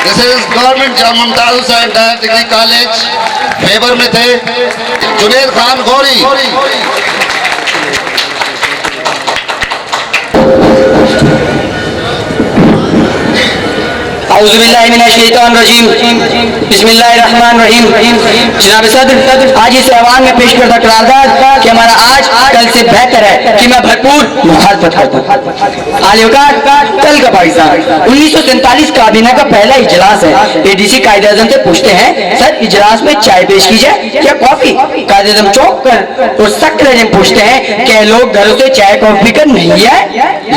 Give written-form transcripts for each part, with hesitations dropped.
This is government Jama Mumtaz Hussain डायर degree college favour में थे जुनेद खान गौरी। बिस्मिल्लाहिर्रहमानिर्रहीम। जनाब सदर, आज इस ऐवान में पेश करता करारदाद कि हमारा आज कल से बेहतर है कि मैं भरपूर मुखालफत करता हूँ। आलियाकार कल का पाकिस्तान 1947 काबीना का पहला इजलास है। एडीसी कायदे-ए-आज़म से पूछते हैं, सर इजलास में चाय पेश की जाए या कॉफी? कायदे-ए-आज़म चौंक कर और सख्त लहजे में पूछते हैं कि लोग घरों से चाय कॉफी कर नहीं है।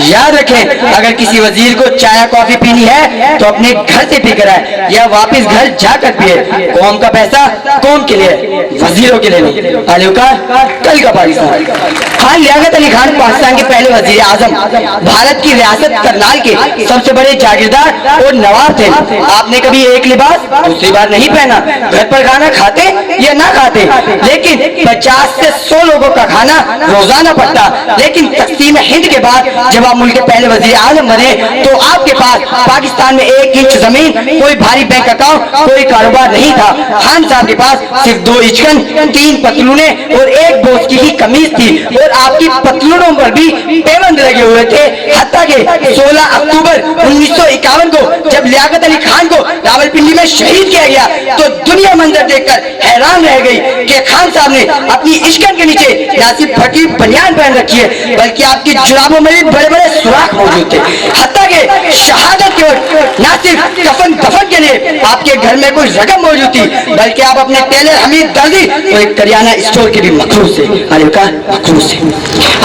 याद रखें, अगर किसी वजीर को चाय कॉफी पीनी है तो अपने घर से पी कर आए या वापस घर जाकर पिए। कौम का पैसा कौम के लिए, वजीरों के लिए नहीं। आलियाकार कल का पाकिस्तान। खान लियाकत अली खान पाकिस्तान के पहले वजीर आजम, भारत की रियासत करनाल के सबसे बड़े जागीरदार और नवाब थे। आपने कभी एक लिबास दूसरी बार नहीं पहना। घर पर खाना खाते या ना खाते, लेकिन 50 से 100 लोगों का खाना रोजाना पड़ता। लेकिन तकसीम हिंद के बाद जब आप मुल्क के पहले वजीर आजम बने तो आपके पास पाकिस्तान में 1 इंच जमीन, कोई भारी बैंक अकाउंट, कोई कारोबार नहीं था। खान साहब के पास सिर्फ 2 इचकन, 3 पतलूने और 1 बोस्की की कमीज थी और आपकी पतलूनों पर भी पेबंद लगे हुए थे। हत्ता के 16 अक्टूबर 1951 को जब लियाकत अली खान को रावलपिंडी में शहीद किया गया तो दुनिया मंजर देखकर हैरान रह गई कि खान साहब ने अपनी इश्कन के नीचे ना सिर्फ फटी बनियान पहन रखी है बल्कि आपकी जुराबों में भी बड़े बड़े सुराख मौजूद थे। हत्ता के शहादत के वक्त ना सिर्फ कफन दफन के लिए आपके घर में कोई रकम मौजूद थी बल्कि आप अपने टेलर हमीद दर्जी और एक करियाना स्टोर के भी मखरूज थे। आलियाकार मखरूज थे।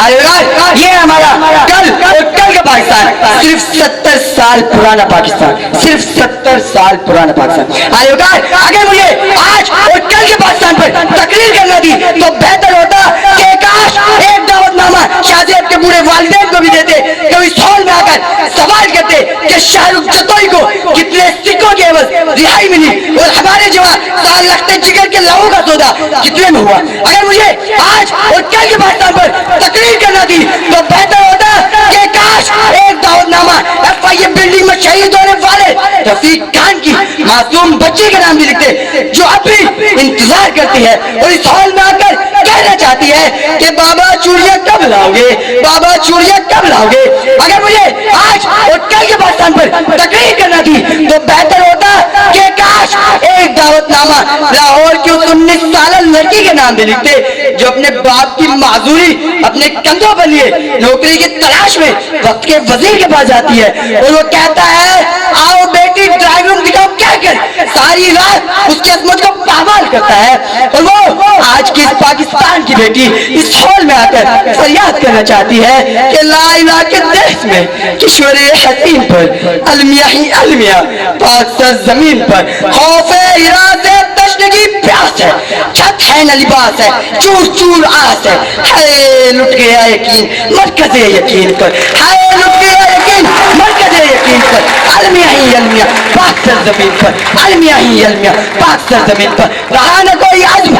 आलियाकार ये हमारा कल और कल का पाकिस्तान, सिर्फ 70 साल पुराना पाकिस्तान, सिर्फ 70 साल पुराना पाकिस्तान। आलियाकार अगर मुझे आज और कल के पाकिस्तान पर तकरीर करना थी तो बेहतर होता कि काश एक दावतनामा शाहजेब के बूढ़े वालिदैन को भी देते, कभी इस हॉल में आकर सवाल करते कि शाहरुख जतोई को कितने सिक्कों के एवज रिहाई मिली और हमारे जवान साल लगते जिगर के लहू का सौदा कितने में हुआ। अगर मुझे आज और कल के पाकिस्तान पर तकरीर करना थी तो बेहतर होता कि काश एक दावतनामा FIA बिल्डिंग में शहीद होने वाले रफीक खान की मासूम बच्ची के नाम भी लिखते जो अब भी इंतजार करती है और इस हॉल में आकर कहना चाहती है कि बाबा चूड़ियां कब लाओगे, बाबा चूड़ियां कब लाओगे। अगर मुझे आज और कल के पाकिस्तान पर तकरीर करना थी तो बेहतर होता कि काश एक दावतनामा लाहौर की उस 19 साल लड़की के नाम भी लिखते जो अपने बाप की माजूरी अपने कंधों पर लिए नौकरी की तलाश में वक्त के वजीर के पास जाती है और वो कहता है, आओ बेटी ड्राइंग रूम दिखाओ क्या कर। सारी रात उसके अजमत को पामाल करता है और वो आज की इस पाकिस्तान की बेटी इस हॉल में आकर फरियाद करना चाहती है कि ला इलाहा के देश में किशोर हसीन पर अलमिया ही अलमिया, पाक सर जमीन पर खौफे इरादे तश्न की प्यास है, छत है न लिबास है, चूर चूर आस है। हाय लुट गया यकीन मरकज़े यकीन पर, हाय लुट गया यकीन मरकज़े यकीन पर, अलमिया ही अलमिया पाक सर जमीन पर, अलमिया ही अलमिया पाक सर जमीन पर। रहा न कोई आज़म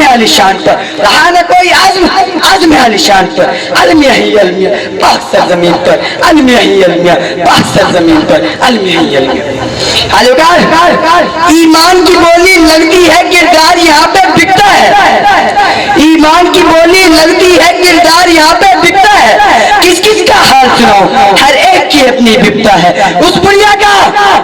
आलिशान पर, रहा न कोई आज़म आलिशान पर, अलमिया ही अलमिया पाक सर जमीन पर, अलमिया ही अलमिया पाक सर जमीन पर, अलमिया ही अलमिया। आलियाकार ईमान की बोली लगती है किरदार यहाँ पे बिकता है, ईमान की बोली लगती है किरदार यहाँ पे बिकता है। किस किस का हाल सुनाओ, हर एक की अपनी बिकता है। उस बुढ़िया का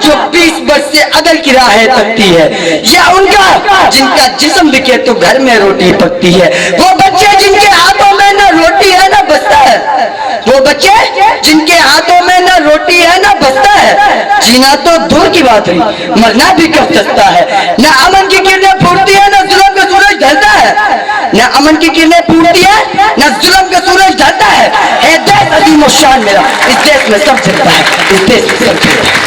जो 20 वर्ष से अदल की राहें तकती है, या उनका जिनका जिस्म बिके तो घर में रोटी पकती है। वो बच्चे जिनके हाथों में न रोटी है न बसता है, वो बच्चे जिनके हाथों में न रोटी है न बसता है। जीना तो दूर की बात है, मरना भी कब सस्ता है। न अमन की किरणें फूटती है न जुल्म का सूरज ढलता है, न अमन की किरणें फूटती है न जुल्म का सूरज ढलता है। देश अजीम और शान मेरा, इस देश में सब चलता है, इस देश में सब चलता है।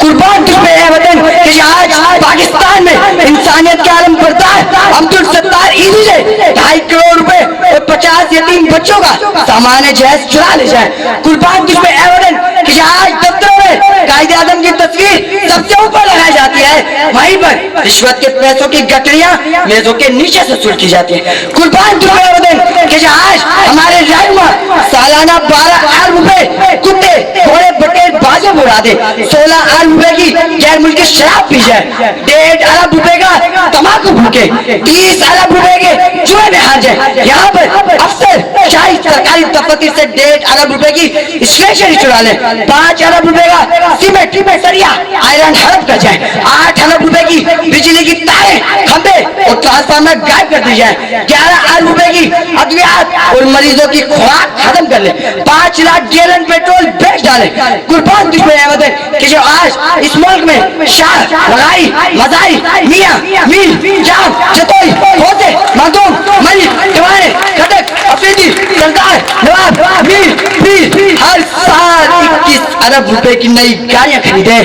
कुर्बान तुझ पे है वतन कि आज पाकिस्तान में इंसानियत के आलम बरदार अब्दुल सत्तार ईदी से 2.5 करोड़ रुपए और 50 यतीम बच्चों का सामान जैस चुरा ले जाए। कुर्बान तुझ पे है वतन कि आज दफ्तरों में कायदे आजम की तस्वीर सबसे ऊपर लगाई जाती है, वहीं पर रिश्वत के पैसों की गठरियां मेजों के नीचे से सुलटी जाती है। कुर्बान तुझ पे है वतन कि आज हमारे रहनुमा सालाना 12 अरब रुपए कुत्ते घोड़े बटेर बाजों तमाम उड़ा दे, 16 अरब रुपए की गैर मुल्की शराब पी जाए, 1.5 अरब रुपए का तम्बाकू भूखे, 30 अरब रुपए के जुए में हार जाए। यहाँ पर अफसर शाही सरकारी दफ्तर से 1.5 अरब रुपए की स्टेशनरी चुरा ले, 5 अरब रुपए का सीमेंट सरिया आयरन हड़प कर जाए, 8 अरब रुपए की बिजली की तारें खंभे और ट्रांसफार्मर गायब कर दी जाए, 11 अरब रुपए की अद्वियात और मरीजों की खुराक खत्म कर ले, 5 लाख गैलन पेट्रोल बेच डाले। कुर्बान दुश्मन अहमद है कि जो आज इस मुल्क में शाह, लगाई, मजाई, मियां, मीर, जाम, जतोई, होते, मखदूम, मलिक, दीवाने, खटक, अफरीदी, सरदार, नवाब, मीर, पीर हर साल 21 अरब रुपए की नई गाड़ियां खरीदे,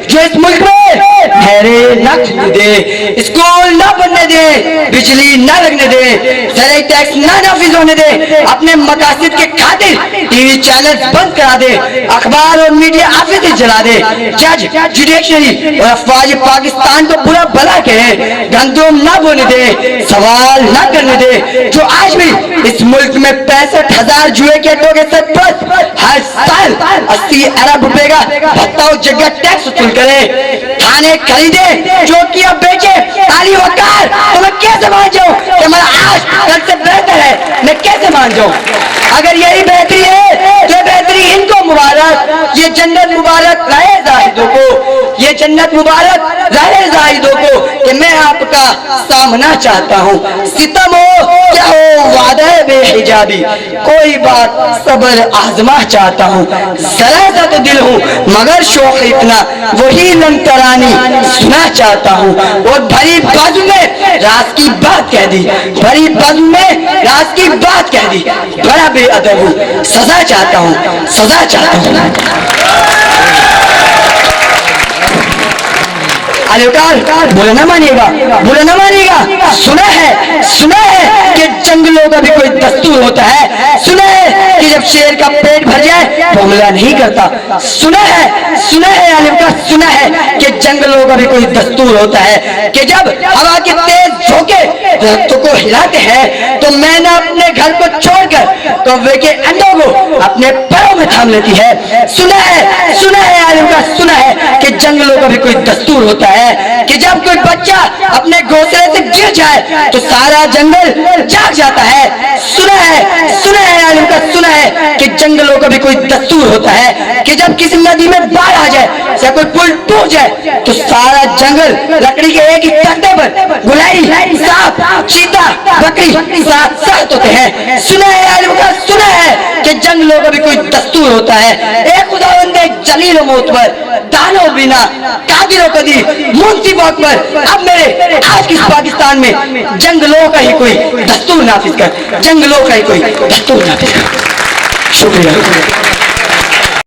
जो इस मुल्क में ठहरे न खरीदे, स्कूल न बनने दे, बिजली न लगने दे, ज़राई टैक्स न नाफिज होने दे, अपने मकासद के खातिर टीवी चैनल बंद करा दे, अखबार और मीडिया ऑफिस जला दे, जज, जुडिशरी और अफवाज पाकिस्तान को बुरा भला कहे, गंदम न बोने दे, सवाल न करने दे, जो आज भी इस मुल्क में 65,000 जुए के अड्डों के सर पर हर साल 80 अरब रुपए का भत्ता और जगह टैक्स वसूल करे, थाने खरीदे, चौकियां बेचे, ताली वकार, तो मैं कैसे मान जाऊं कि मेरा आज कल से बेहतर है? मैं कैसे मान जाऊं? अगर यही बेहतरी है तो बेहतरी इनको मुबारक, ये जन्नत मुबारक रहे जाहिदों को, ये जन्नत मुबारक रहे जाहिदों को कि मैं आपका सामना चाहता हूँ। सितम हो क्या हो वादा बेहिजाबी, कोई बात सब्र आजमा चाहता हूँ, जरा सा तो दिल हूँ मगर शौक इतना, वही लंतरानी सुना चाहता हूँ। और भरी बाजू में राज की बात कह दी, भरी बाजू में राज की बात कह दी, बड़ा बेअदब हूँ, सजा चाहता हूँ, सजा चाहता हूँ। बोला ना मानिएगा, बोला ना मानिएगा। सुना है कि जंगलों का भी कोई दस्तूर होता है, सुना है कि जब शेर का पेट भर जाए तो हमला नहीं करता, सुना है आलिम का, सुना है कि जंगलों का भी कोई दस्तूर होता है कि जब हवा की तेज झोंके दरख्तों को हिलाते हैं तो मैंने अपने घर को छोड़कर कौवे के अंडों को अपने पैरों में थाम लेती है। सुना है आलिम का, सुना है कि जंगलों का भी कोई दस्तूर होता है कि जब कोई बच्चा अपने घोंसले से गिर जाए तो सारा जंगल जाग जाता है। सुना है आलिम का, सुना है कि जंगलों का भी कोई दस्तूर होता है कि जब किसी नदी में बाढ़ आ जाए या कोई पुल टूट जाए तो सारा जंगल लकड़ी के एक ही तख्ते पर गुलाई, सांप, चीता, बकरी साथ साथ होते हैं। सुना है आलिम का, सुना है कि जंगलों का भी कोई दस्तूर होता है। एक खुदावंद जलील मोतबर, दानो बिना, कादिर कदी, मुंसिफ अकबर, अब मेरे आज के पाकिस्तान में जंगलों का ही कोई दस्तूर नाफिज कर, जंगलों का ही कोई दस्तूर नाफिज कर। शुक्रिया।